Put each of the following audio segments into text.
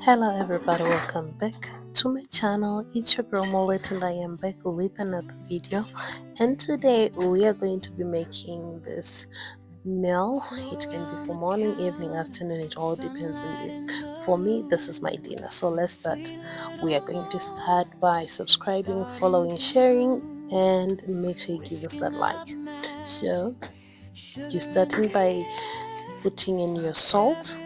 Hello everybody, welcome back to my channel. It's your girl Mullet and I am back with another video, and today we are going to be making this meal. It can be for morning, evening, afternoon, it all depends on you. For me, this is my dinner, so let's start. We are going to start by subscribing, following, sharing, and make sure you give us that like. So you're starting by putting in your salt,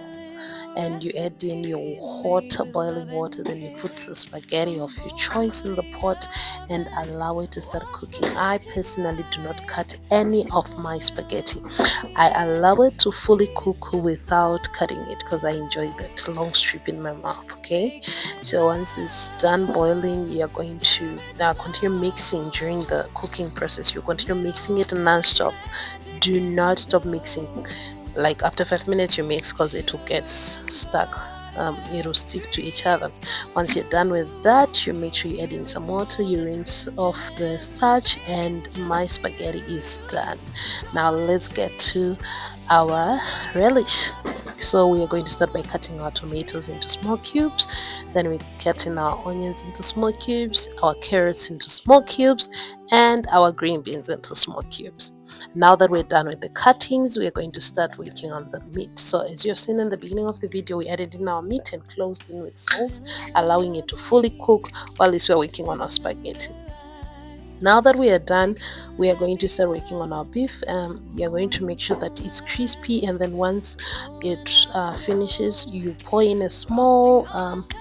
and you add in your hot boiling water. Then you put the spaghetti of your choice in the pot and allow it to start cooking. I personally do not cut any of my spaghetti. I allow it to fully cook without cutting it because I enjoy that long strip in my mouth. Okay, so once it's done boiling, you're going to continue mixing during the cooking process. You continue mixing it non-stop. Do not stop mixing. Like after 5 minutes you mix because it will get stuck. It will stick to each other. Once you're done with that, you make sure you add in some water, you rinse off the starch, and my spaghetti is done. Now let's get to our relish. So we are going to start by cutting our tomatoes into small cubes. Then we cutting our onions into small cubes, our carrots into small cubes, and our green beans into small cubes. Now that we're done with the cuttings, we are going to start working on the meat. So as you've seen in the beginning of the video, we added in our meat and closed in with salt, allowing it to fully cook while we're working on our spaghetti. Now that we are done, we are going to start working on our beef. You're going to make sure that it's crispy, and then once it finishes, you pour in a small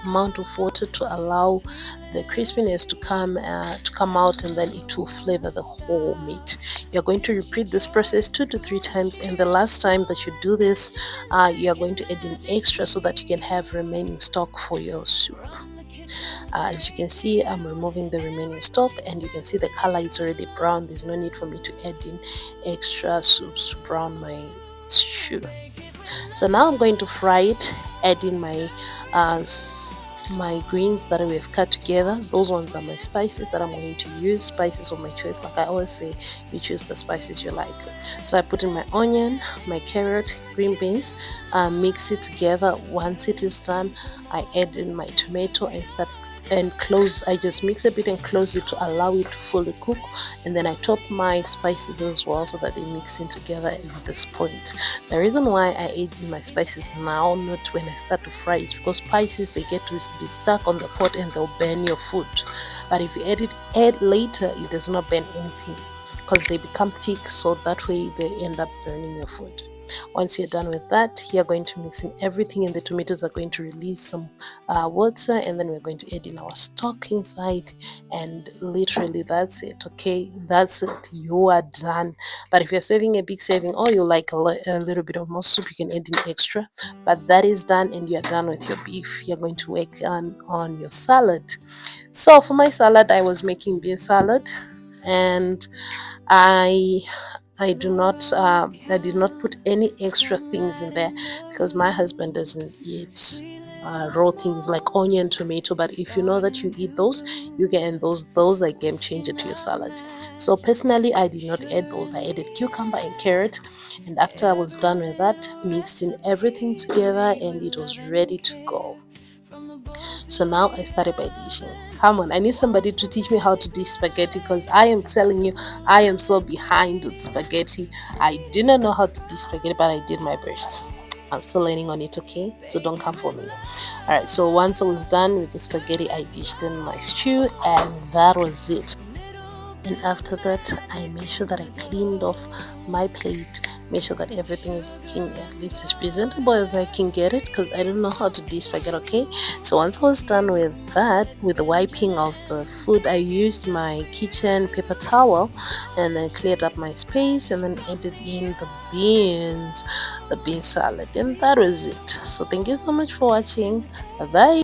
amount of water to allow the crispiness to come out, and then it will flavor the whole meat. You're going to repeat this process 2 to 3 times, and the last time that you do this, you're going to add in extra so that you can have remaining stock for your soup. As you can see, I'm removing the remaining stock, and you can see the color is already brown. There's no need for me to add in extra soups to brown my stew. So now I'm going to fry it, add in my greens that we have cut together. Those ones are my spices that I'm going to use, spices of my choice. Like I always say, you choose the spices you like. So I put in my onion, my carrot, green beans, mix it together. Once it is done, I add in my tomato and start and close. I just mix a bit and close it to allow it to fully cook, and then I top my spices as well so that they mix in together at this point. The reason why I add in my spices now, not when I start to fry, is because spices, they get to be stuck on the pot and they'll burn your food. But if you add later, it does not burn anything because they become thick, so that way they end up burning your food. Once you're done with that, you're going to mix in everything, and the tomatoes are going to release some water, and then we're going to add in our stock inside, and literally that's it. Okay, that's it, you are done. But if you're saving a big serving, or you like a little bit of more soup, you can add in extra. But that is done, and you're done with your beef. You're going to work on your salad. So for my salad, I was making bean salad, and I I I did not put any extra things in there because my husband doesn't eat raw things like onion, tomato. But if you know that you eat those, you can add those are game changer to your salad. So personally, I did not add those. I added cucumber and carrot, and after I was done with that, mixed in everything together, and it was ready to go. So now I started by dishing. Come on, I need somebody to teach me how to dish spaghetti because I am telling you, I am so behind with spaghetti. I did not know how to dish spaghetti, but I did my best. I'm still learning on it, okay? So don't come for me. Alright, so once I was done with the spaghetti, I dished in my stew, and that was it. And after that, I made sure that I cleaned off my plate, made sure that everything is looking at least as presentable as I can get it, because I don't know how to dish spaghetti. Okay, so once I was done with that, with the wiping of the food, I used my kitchen paper towel and then cleared up my space, and then added in the bean salad, and that was it. So thank you so much for watching. Bye bye.